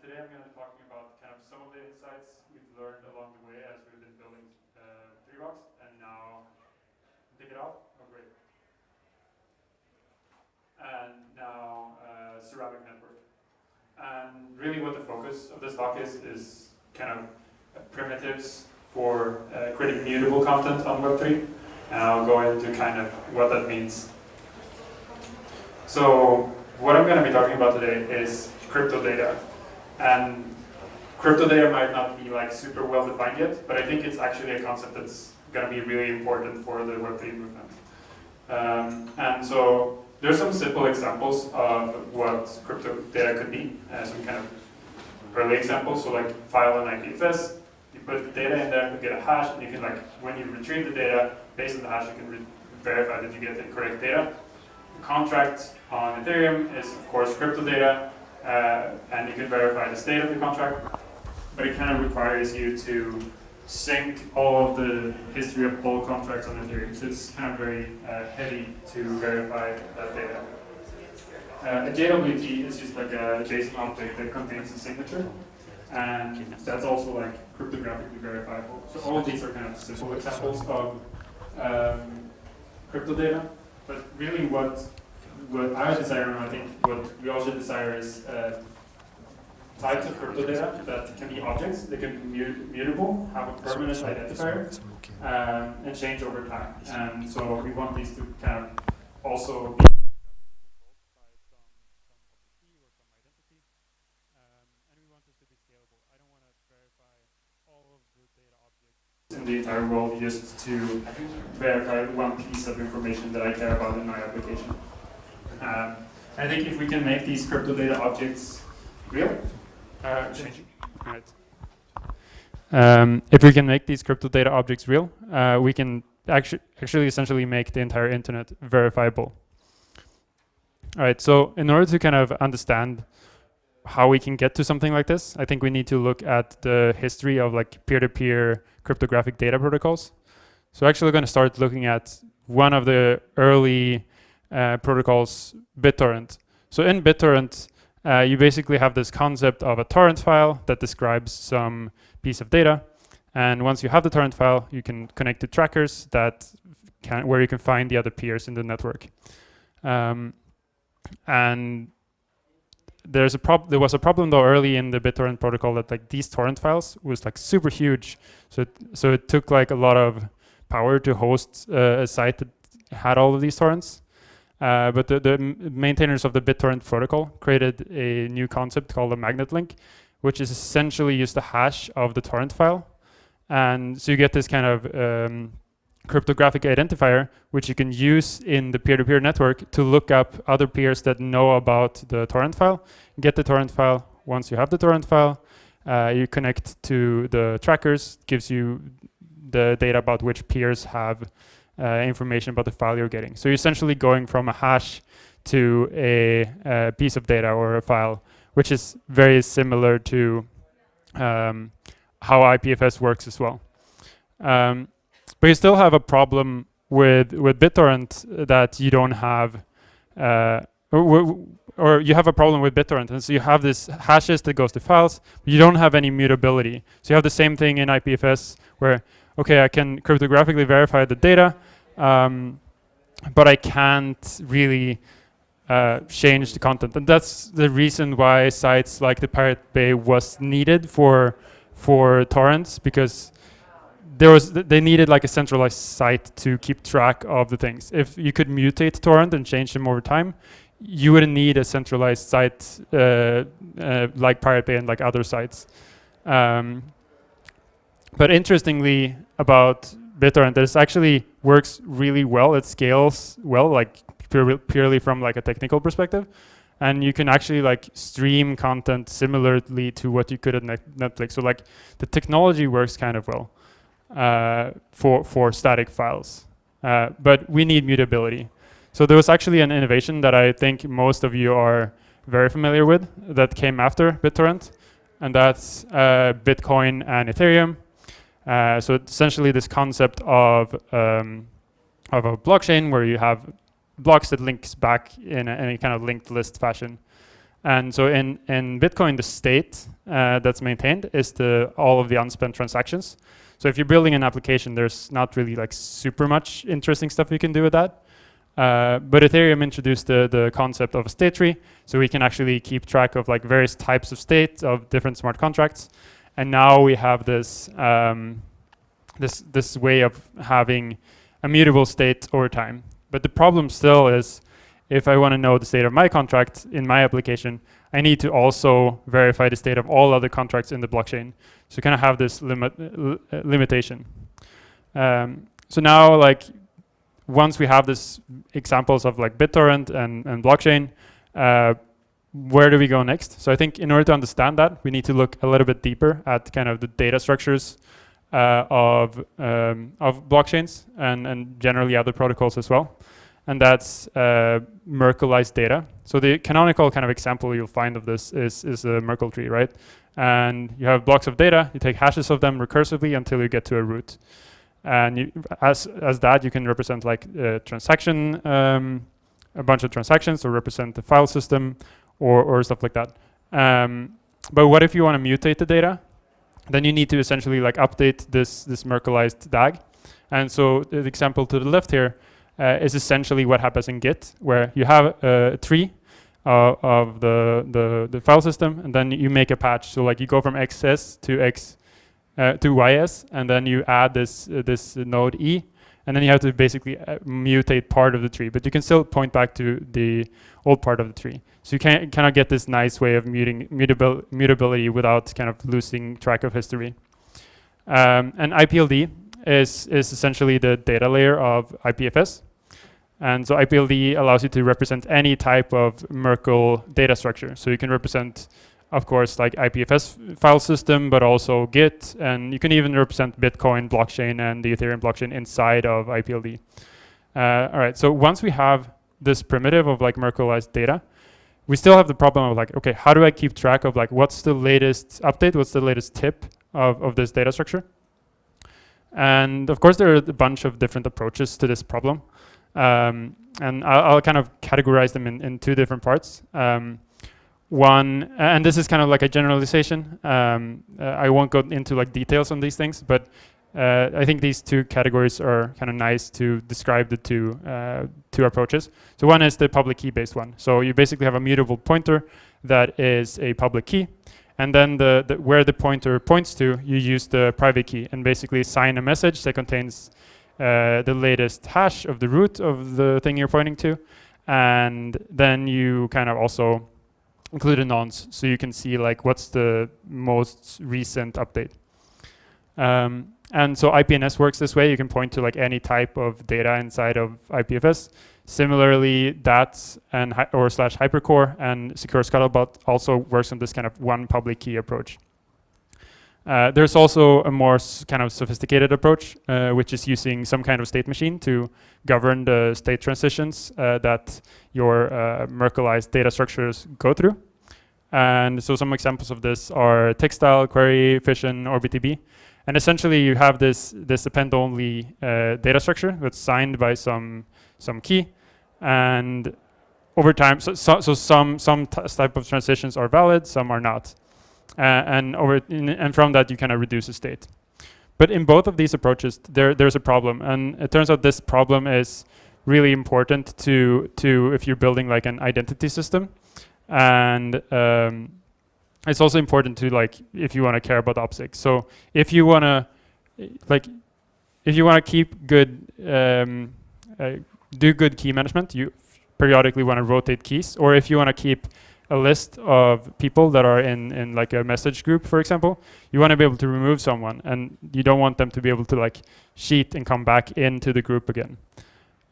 today I'm going to be talking about kind of some of the insights we've learned along the way as we've been building 3rocks, and now take it off. Oh, great. And now ceramic network. And really what the focus of this talk is kind of primitives for creating mutable content on Web3. And I'll go into kind of what that means. So what I'm going to be talking about today is Cryptodata. And Cryptodata might not be like super well defined yet, but I think it's actually a concept that's going to be really important for the Web3 movement. And so there's some simple examples of what Cryptodata could be, some kind of early examples. So like file an IPFS, you put the data in there, you get a hash, and you can like, when you retrieve the data, based on the hash, you can verify that you get the correct data. The contract on Ethereum is of course Cryptodata, and you can verify the state of the contract, but it kind of requires you to sync all of the history of all contracts on Ethereum. So it's kind of very heavy to verify that data. A JWT is just like a JSON object that contains a signature, and that's also like cryptographically verifiable. So all of these are kind of simple examples of Cryptodata, but really what I desire, and I think what we also desire, is types of Cryptodata that can be objects, they can be mutable, have a permanent identifier, and change over time. And so we want these to kind of also be in the entire world just to verify one piece of information that I care about in my application. I think if we can make these Cryptodata objects real, if we can make these Cryptodata objects real, we can actually essentially make the entire internet verifiable. All right, so in order to kind of understand how we can get to something like this, I think we need to look at the history of like peer-to-peer cryptographic data protocols. So actually we're going to start looking at one of the early protocols, Bittorrent. So in Bittorrent, you basically have this concept of a torrent file that describes some piece of data. And once you have the torrent file, you can connect to trackers where you can find the other peers in the network. And there was a problem though early in the Bittorrent protocol that like these torrent files was like super huge. So it took like a lot of power to host a site that had all of these torrents. But the maintainers of the Bittorrent protocol created a new concept called a magnet link, which is essentially just the hash of the torrent file. And so you get this kind of cryptographic identifier, which you can use in the peer-to-peer network to look up other peers that know about the torrent file, get the torrent file. Once you have the torrent file, you connect to the trackers, gives you the data about which peers have information about the file you're getting. So you're essentially going from a hash to a piece of data or a file, which is very similar to how IPFS works as well. But you still have a problem with Bittorrent that you don't have, or you have a problem with Bittorrent, and so you have this hashes that goes to files, but you don't have any mutability. So you have the same thing in IPFS where, okay, I can cryptographically verify the data, but I can't really change the content. And that's the reason why sites like the Pirate Bay was needed for torrents, because they needed like a centralized site to keep track of the things. If you could mutate torrent and change them over time, you wouldn't need a centralized site like Pirate Bay and like other sites. But interestingly about Bittorrent, this actually works really well. It scales well, like purely from like a technical perspective. And you can actually like stream content similarly to what you could at Netflix. So like the technology works kind of well for static files. But we need mutability. So there was actually an innovation that I think most of you are very familiar with that came after Bittorrent, and that's Bitcoin and Ethereum. So essentially this concept of a blockchain where you have blocks that links back in any kind of linked list fashion. And so in Bitcoin, the state that's maintained is all of the unspent transactions. So if you're building an application, there's not really like super much interesting stuff you can do with that. But Ethereum introduced the concept of a state tree, so we can actually keep track of like various types of states of different smart contracts. And now we have this this way of having a mutable state over time. But the problem still is, if I want to know the state of my contract in my application, I need to also verify the state of all other contracts in the blockchain. So kind of have this limitation. So now, like, once we have this examples of like Bittorrent and blockchain, where do we go next? So I think in order to understand that, we need to look a little bit deeper at kind of the data structures of blockchains and generally other protocols as well. And that's Merkelized data. So the canonical kind of example you'll find of this is a Merkle tree, right? And you have blocks of data, you take hashes of them recursively until you get to a root. And as that, you can represent like a transaction, a bunch of transactions, or represent the file system, or stuff like that. But what if you want to mutate the data? Then you need to essentially like update this Merkelized DAG. And so the example to the left here is essentially what happens in Git, where you have a tree of the file system, and then you make a patch. So like you go from XS to YS, and then you add this node E, and then you have to basically mutate part of the tree, but you can still point back to the old part of the tree. So you cannot get this nice way of mutability without kind of losing track of history. And IPLD is essentially the data layer of IPFS. And so IPLD allows you to represent any type of Merkle data structure. So you can represent, of course, like IPFS file system, but also Git, and you can even represent Bitcoin blockchain and the Ethereum blockchain inside of IPLD. All right, so once we have this primitive of like Merkelized data, we still have the problem of like, okay, how do I keep track of like what's the latest update, what's the latest tip of this data structure? And of course, there are a bunch of different approaches to this problem. And I'll kind of categorize them in two different parts. One, and this is kind of like a generalization. I won't go into like details on these things, but I think these two categories are kind of nice to describe the two approaches. So one is the public key based one. So you basically have a mutable pointer that is a public key, and then where the pointer points to, you use the private key and basically sign a message that contains the latest hash of the root of the thing you're pointing to, and then you kind of also include a nonce, so you can see like what's the most recent update. And so IPNS works this way. You can point to like any type of data inside of IPFS. Similarly, DATS and or / hypercore and secure scuttlebutt also works on this kind of one public key approach. There's also a more kind of sophisticated approach, which is using some kind of state machine to govern the state transitions that your Merkelized data structures go through. And so some examples of this are textile, query, fission, or BTB. And essentially you have this append-only data structure that's signed by some key. And over time, so some type of transitions are valid, some are not. And from that, you kind of reduce the state. But in both of these approaches, there's a problem. And it turns out this problem is really important to if you're building like an identity system. And it's also important to like, if you want to care about optics. So if you want to keep good, do good key management, you periodically want to rotate keys. Or if you want to keep a list of people that are in like a message group, for example, you want to be able to remove someone, and you don't want them to be able to like cheat and come back into the group again.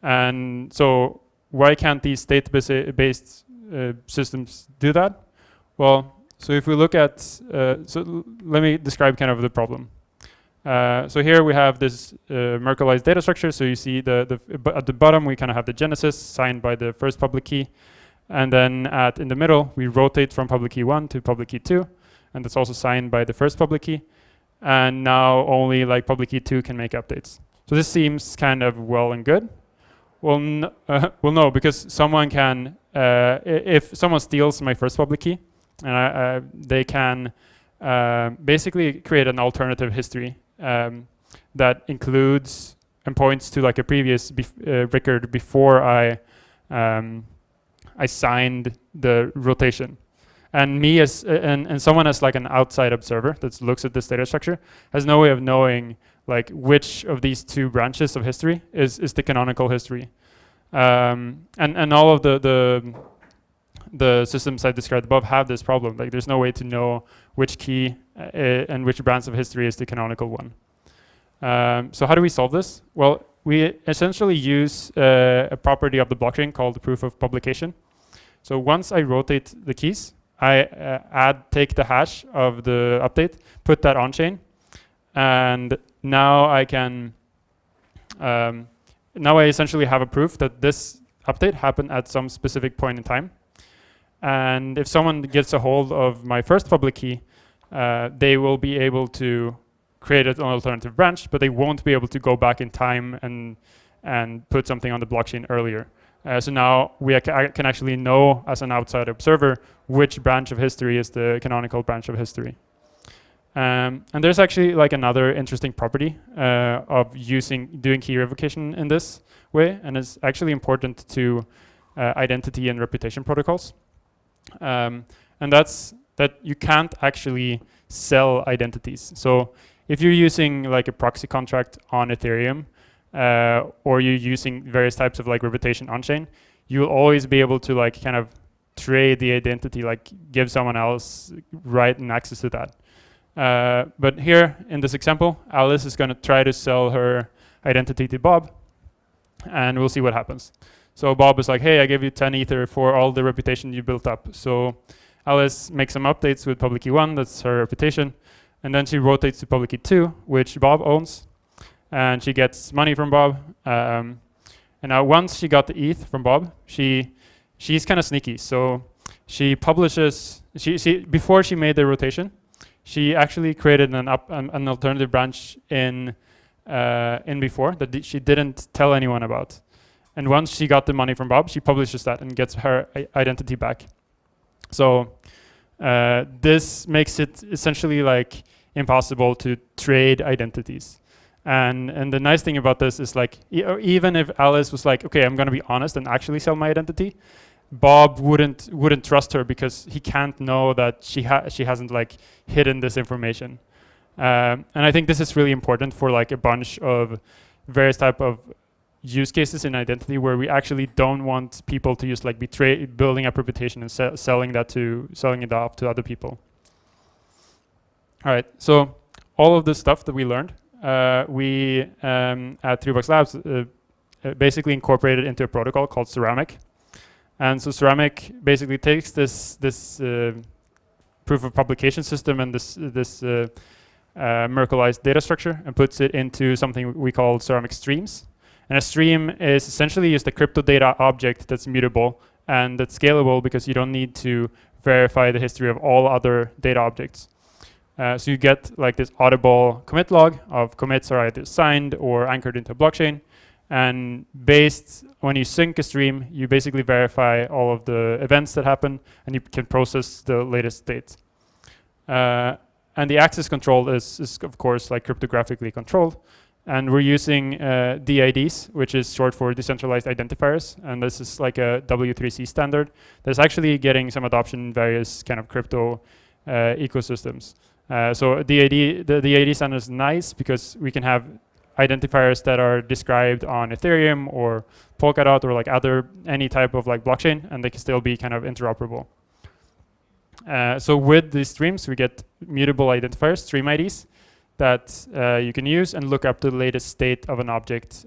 And so why can't these state-based systems do that? Well, so if we look at, so let me describe kind of the problem. So here we have this Merkelized data structure. So you see at the bottom, we kind of have the genesis signed by the first public key. And then in the middle, we rotate from public key 1 to public key 2. And that's also signed by the first public key. And now only like public key 2 can make updates. So this seems kind of well and good. Well, no, because someone can if someone steals my first public key, and they can basically create an alternative history that includes and points to like a previous record before I signed the rotation. And me as and someone as like an outside observer that looks at this data structure has no way of knowing like which of these two branches of history is the canonical history. And all of the systems I described above have this problem. Like there's no way to know which key and which branch of history is the canonical one. So how do we solve this? Well, we essentially use a property of the blockchain called the proof of publication. So once I rotate the keys, I take the hash of the update, put that on chain, and now I can now I essentially have a proof that this update happened at some specific point in time. And if someone gets a hold of my first public key, they will be able to create an alternative branch, but they won't be able to go back in time and put something on the blockchain earlier. So now I can actually know as an outside observer which branch of history is the canonical branch of history. And there's actually like another interesting property of doing key revocation in this way, and it's actually important to identity and reputation protocols. And that's that you can't actually sell identities. So if you're using like a proxy contract on Ethereum, or you're using various types of like reputation on chain, you'll always be able to like kind of trade the identity, like give someone else right and access to that. But here in this example, Alice is going to try to sell her identity to Bob, and we'll see what happens. So Bob is like, hey, I gave you 10 Ether for all the reputation you built up. So Alice makes some updates with public key 1, that's her reputation, and then she rotates to public key 2, which Bob owns, and she gets money from Bob. And now once she got the ETH from Bob, she's kind of sneaky. So she publishes, before she made the rotation, she actually created an alternative branch in before that she didn't tell anyone about. And once she got the money from Bob, she publishes that and gets her identity back. So this makes it essentially like impossible to trade identities. And the nice thing about this is like, even if Alice was like, okay, I'm going to be honest and actually sell my identity, Bob wouldn't trust her because he can't know that she hasn't like hidden this information. And I think this is really important for like a bunch of various type of use cases in identity where we actually don't want people to just like be building up reputation and selling it off to other people. All right, so all of this stuff that we learned, we at 3box Labs basically incorporated into a protocol called Ceramic. And so Ceramic basically takes this proof of publication system and this Merkelized data structure and puts it into something we call Ceramic streams. And a stream is essentially just a Cryptodata object that's mutable and that's scalable because you don't need to verify the history of all other data objects. So you get like this auditable commit log of commits are either signed or anchored into a blockchain. And when you sync a stream, you basically verify all of the events that happen and you can process the latest state. And the access control is of course like cryptographically controlled. And we're using DIDs, which is short for Decentralized Identifiers. And this is like a W3C standard that's actually getting some adoption in various kind of crypto ecosystems. So the DID standard is nice because we can have identifiers that are described on Ethereum or Polkadot or like any type of like blockchain, and they can still be kind of interoperable. So with these streams, we get mutable identifiers, stream IDs, that you can use and look up the latest state of an object.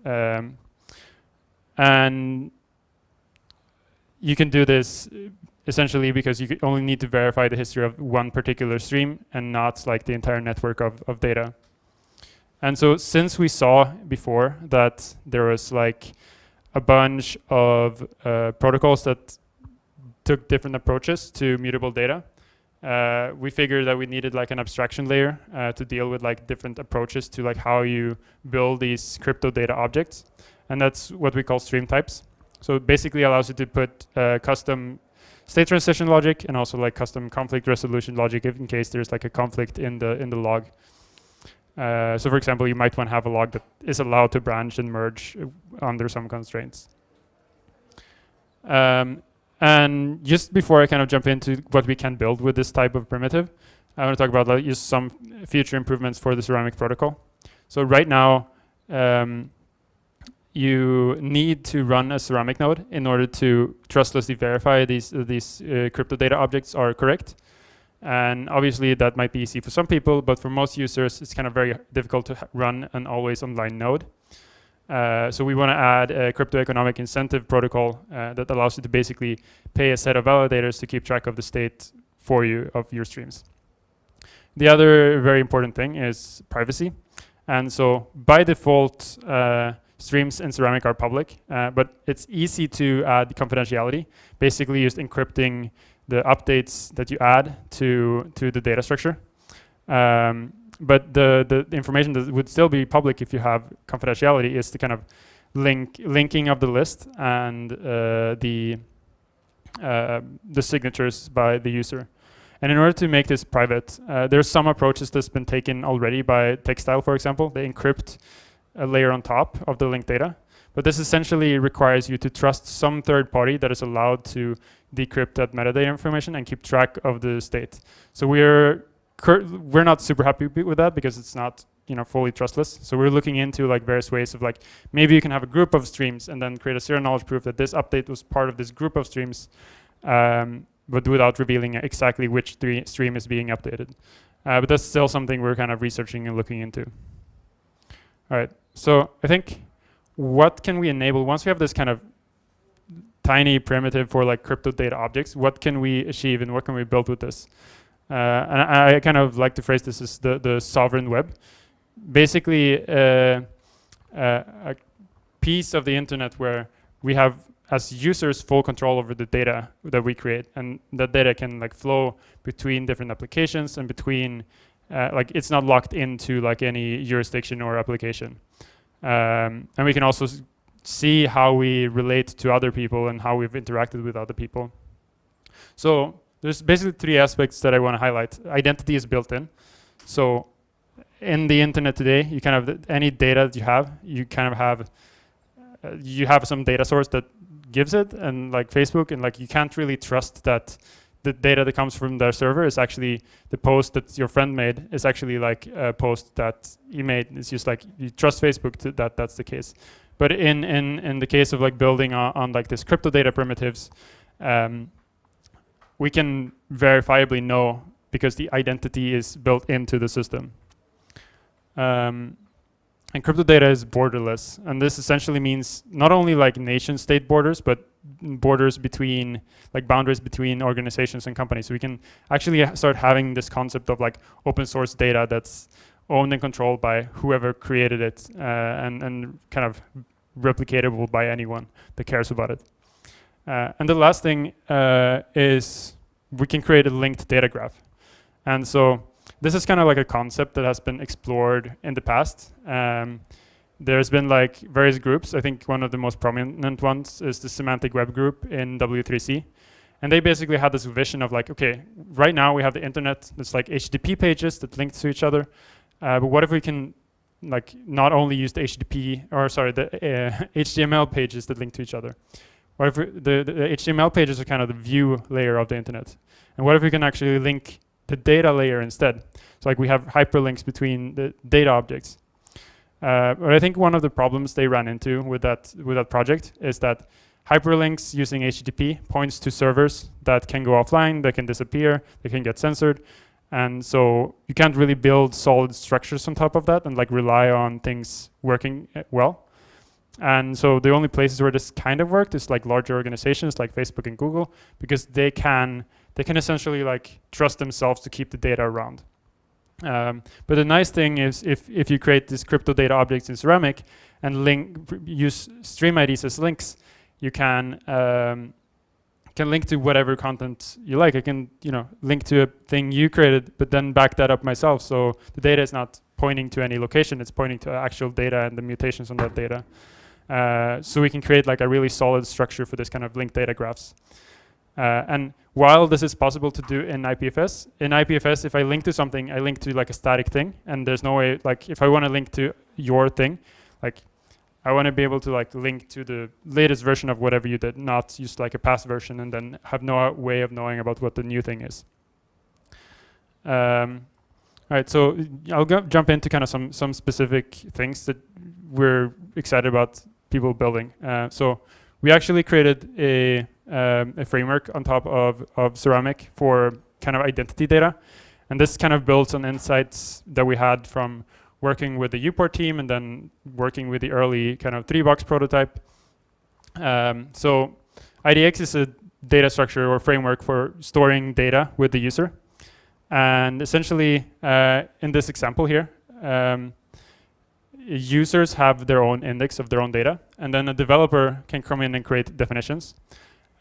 And you can do this essentially because you only need to verify the history of one particular stream and not like the entire network of data. And so since we saw before that there was like a bunch of protocols that took different approaches to mutable data, we figured that we needed like an abstraction layer to deal with like different approaches to like how you build these crypto data objects. And that's what we call stream types. So it basically allows you to put custom state transition logic and also like custom conflict resolution logic in case there's like a conflict in the log. So for example, you might want to have a log that is allowed to branch and merge under some constraints. And just before I kind of jump into what we can build with this type of primitive, I want to talk about like just some future improvements for the ceramic protocol. So right now, you need to run a ceramic node in order to trustlessly verify these crypto data objects are correct. And obviously that might be easy for some people, but for most users, it's kind of very difficult to run an always online node. So we want to add a crypto economic incentive protocol that allows you to basically pay a set of validators to keep track of the state for you of your streams. The other very important thing is privacy. And so by default, streams in Ceramic are public, but it's easy to add confidentiality, basically just encrypting the updates that you add to the data structure. But the information that would still be public if you have confidentiality is the kind of linking of the list and the signatures by the user. And in order to make this private, there's some approaches that's been taken already by Textile, for example. They encrypt a layer on top of the linked data. But this essentially requires you to trust some third party that is allowed to decrypt that metadata information and keep track of the state. So we're not super happy with that because it's not, you know, fully trustless. So we're looking into like various ways of like, maybe you can have a group of streams and then create a zero knowledge proof that this update was part of this group of streams, but without revealing exactly which stream is being updated. But that's still something we're kind of researching and looking into. All right, so I think what can we enable once we have this kind of tiny primitive for like crypto data objects, what can we achieve and what can we build with this? And I kind of like to phrase this as the sovereign web. Basically, a piece of the internet where we have, as users, full control over the data that we create, and that data can like flow between different applications and between, like it's not locked into like any jurisdiction or application. And we can also see how we relate to other people and how we've interacted with other people. So there's basically three aspects that I want to highlight. Identity is built in. So in the internet today, you kind of, any data that you kind of have, you have some data source that gives it, and like Facebook, and like you can't really trust that the data that comes from their server is actually the post that your friend made is actually like a post that he made. It's just like you trust Facebook that that's the case. But in the case of like building on like this crypto data primitives, we can verifiably know because the identity is built into the system. And crypto data is borderless, and this essentially means not only like nation state borders, but borders between, like boundaries between organizations and companies. So we can actually start having this concept of like open source data that's owned and controlled by whoever created it, and kind of replicatable by anyone that cares about it. And the last thing is we can create a linked data graph. And so this is kind of like a concept that has been explored in the past. There's been like various groups. I think one of the most prominent ones is the Semantic Web group in W3C. And they basically had this vision of like, okay, right now we have the internet that's like HTTP pages that link to each other. But what if we can like not only use the HTML pages that link to each other? What if the HTML pages are kind of the view layer of the internet? And what if we can actually link the data layer instead? So like we have hyperlinks between the data objects. But I think one of the problems they ran into with that project is that hyperlinks using HTTP points to servers that can go offline, that can disappear, they can get censored. And so you can't really build solid structures on top of that and like rely on things working well. And so the only places where this kind of worked is like larger organizations like Facebook and Google, because they can essentially like trust themselves to keep the data around. But the nice thing is if you create these crypto data objects in Ceramic and use stream IDs as links, you can link to whatever content you like. I can link to a thing you created, but then back that up myself. So the data is not pointing to any location, it's pointing to actual data and the mutations on that data. So we can create like a really solid structure for this kind of linked data graphs. And while this is possible to do in IPFS, if I link to something, I link to like a static thing, and there's no way, like if I want to link to your thing, like I want to be able to like link to the latest version of whatever you did, not use like a past version and then have no way of knowing about what the new thing is. All right, so I'll jump into kind of some specific things that we're excited about people building. So we actually created a framework on top of Ceramic for kind of identity data. And this kind of builds on insights that we had from working with the Uport team and then working with the early kind of 3-box prototype. So IDX is a data structure or framework for storing data with the user. And essentially, in this example here, users have their own index of their own data, and then a developer can come in and create definitions.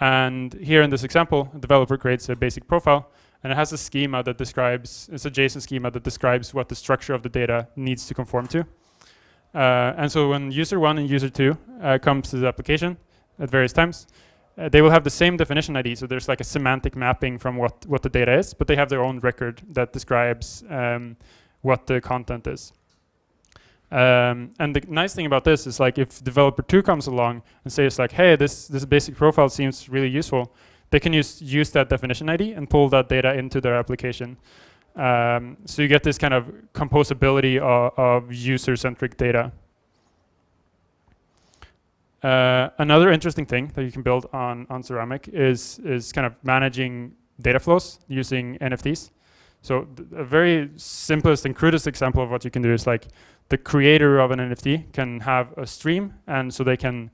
And here in this example, a developer creates a basic profile, and it has a schema that describes, it's a JSON schema that describes what the structure of the data needs to conform to. And so when user 1 and user 2 comes to the application at various times, they will have the same definition ID. So there's like a semantic mapping from what the data is, but they have their own record that describes what the content is. And the nice thing about this is like if developer 2 comes along and says like, hey, this basic profile seems really useful, they can use that definition ID and pull that data into their application. So you get this kind of composability of user-centric data. Another interesting thing that you can build on Ceramic is kind of managing data flows using NFTs. So a very simplest and crudest example of what you can do is like the creator of an NFT can have a stream, and so they can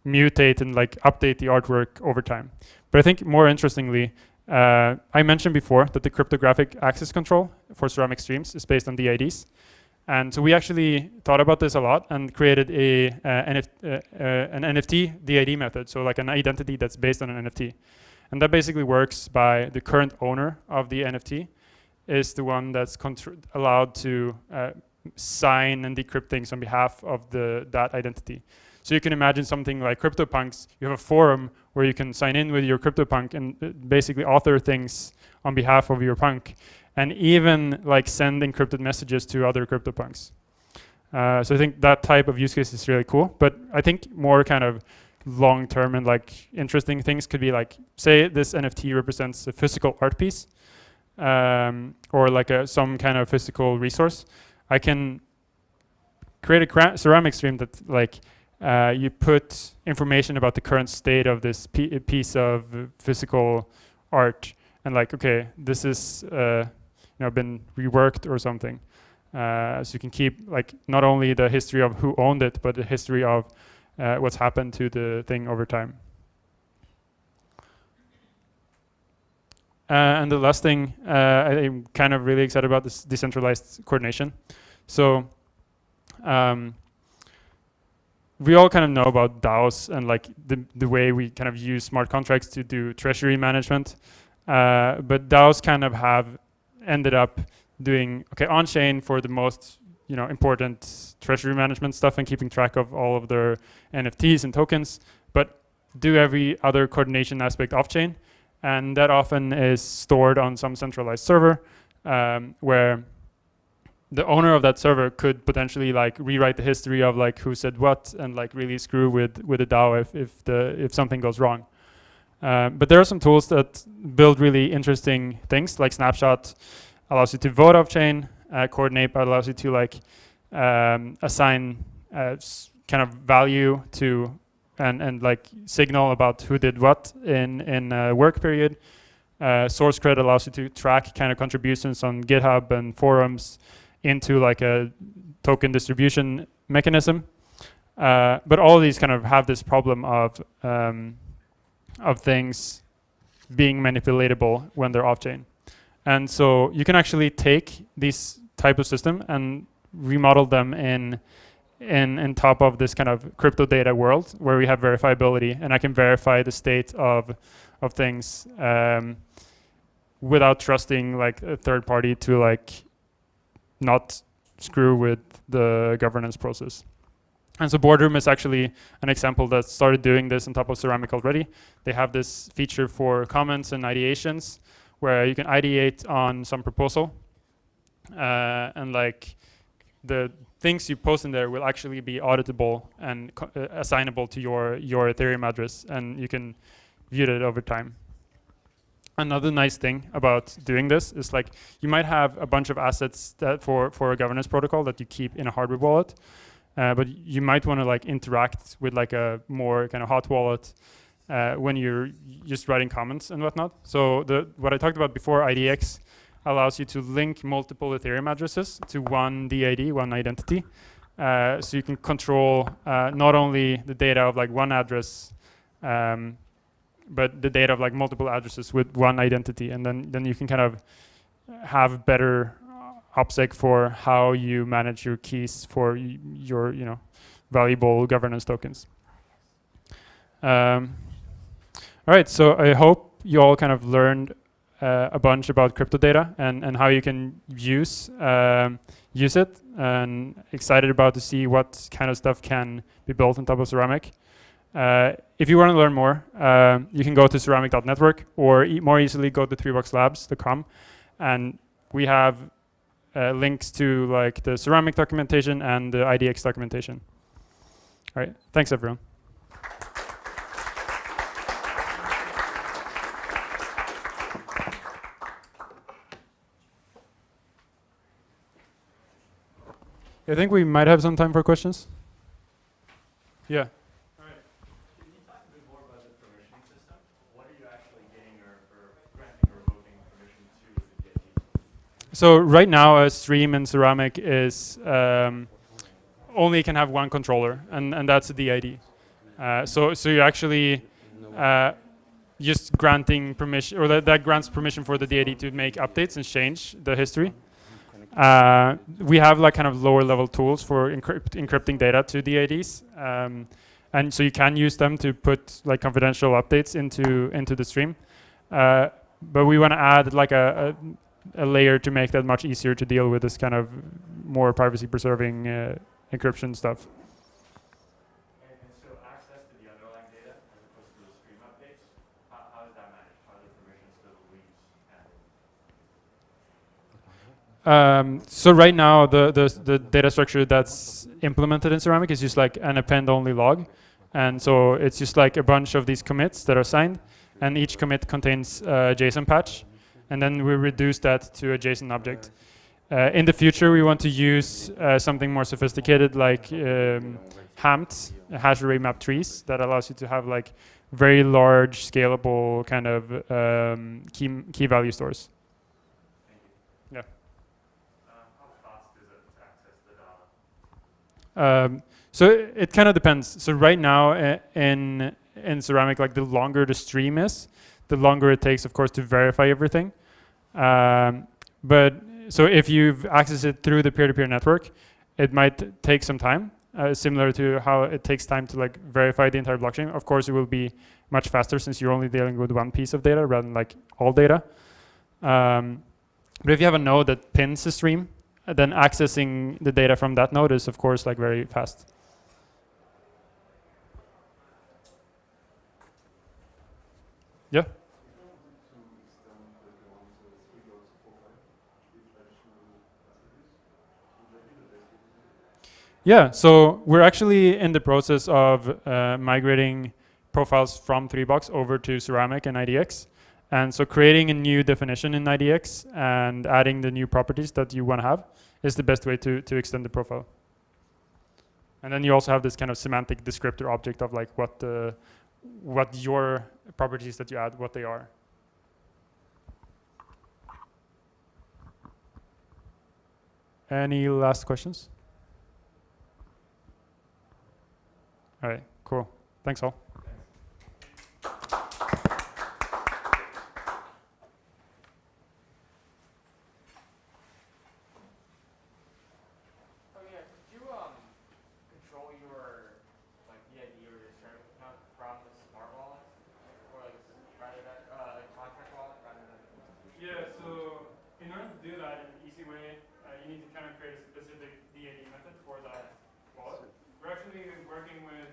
mutate and like update the artwork over time. But I think more interestingly, I mentioned before that the cryptographic access control for Ceramic streams is based on DIDs. And so we actually thought about this a lot and created an NFT DID method, so like an identity that's based on an NFT. And that basically works by the current owner of the NFT is the one that's allowed to sign and decrypt things on behalf of that identity. So you can imagine something like CryptoPunks. You have a forum where you can sign in with your CryptoPunk and basically author things on behalf of your punk, and even like send encrypted messages to other CryptoPunks. So I think that type of use case is really cool. But I think more kind of long-term and like interesting things could be like, say this NFT represents a physical art piece, or like some kind of physical resource. I can create a Ceramic stream that like you put information about the current state of this piece of physical art, and like, okay, this is been reworked or something. So you can keep like not only the history of who owned it, but the history of what's happened to the thing over time. And the last thing I'm kind of really excited about is decentralized coordination. So we all kind of know about DAOs and like the way we kind of use smart contracts to do treasury management. But DAOs kind of have ended up doing on-chain for the most important treasury management stuff and keeping track of all of their NFTs and tokens, but do every other coordination aspect off-chain. And that often is stored on some centralized server where the owner of that server could potentially like rewrite the history of like who said what and like really screw with the DAO if something goes wrong. But there are some tools that build really interesting things, like Snapshot allows you to vote off-chain, Coordinate allows you to like assign kind of value to and like signal about who did what in a work period. SourceCred allows you to track kind of contributions on GitHub and forums into like a token distribution mechanism. But all of these kind of have this problem of things being manipulatable when they're off-chain. And so you can actually take these type of system and remodel them in top of this kind of crypto data world where we have verifiability, and I can verify the state of things without trusting like a third party to like not screw with the governance process. And so Boardroom is actually an example that started doing this on top of Ceramic already. They have this feature for comments and ideations where you can ideate on some proposal, and like the things you post in there will actually be auditable and assignable to your Ethereum address, and you can view it over time. Another nice thing about doing this is like you might have a bunch of assets that for a governance protocol that you keep in a hardware wallet, but you might want to like interact with like a more kind of hot wallet when you're just writing comments and whatnot. So what I talked about before, IDX, allows you to link multiple Ethereum addresses to one DID, one identity. So you can control not only the data of like one address, but the data of like multiple addresses with one identity, and then you can kind of have better OPSEC for how you manage your keys for your valuable governance tokens. All right, so I hope you all kind of learned a bunch about Cryptodata and how you can use it, and excited about to see what kind of stuff can be built on top of Ceramic. If you want to learn more, you can go to ceramic.network, or more easily go to 3boxlabs.com, and we have links to like the Ceramic documentation and the IDX documentation. All right, thanks everyone. I think we might have some time for questions. Yeah. So right now, a stream in Ceramic is only can have one controller, and that's a DID. So you actually just granting permission, or that grants permission for the DID to make updates and change the history. We have like kind of lower level tools for encrypting data to DIDs, and so you can use them to put like confidential updates into the stream. But we want to add like a layer to make that much easier to deal with this kind of more privacy preserving encryption stuff. And so access to the underlying data as opposed to the stream updates, how is that managed? How are the permissions to the leaves? So right now, the data structure that's implemented in Ceramic is just like an append-only log. And so it's just like a bunch of these commits that are signed, and each commit contains a JSON patch. And then we reduce that to a JSON object. In the future, we want to use something more sophisticated like HAMT, hash array map trees, that allows you to have like very large, scalable kind of key value stores. Yeah. How fast is it to access the data? So it kind of depends. So right now in Ceramic, like the longer the stream is, the longer it takes, of course, to verify everything. But so if you've accessed it through the peer-to-peer network, it might take some time, similar to how it takes time to like verify the entire blockchain. Of course, it will be much faster since you're only dealing with one piece of data rather than like all data. But if you have a node that pins the stream, then accessing the data from that node is, of course, like very fast. Yeah. Yeah, so we're actually in the process of migrating profiles from 3box over to Ceramic and IDX. And so creating a new definition in IDX and adding the new properties that you want to have is the best way to extend the profile. And then you also have this kind of semantic descriptor object of like what your properties that you add, what they are. Any last questions? All right, cool. Thanks all. You need to kind of create a specific DAD method for that wallet. We're actually working with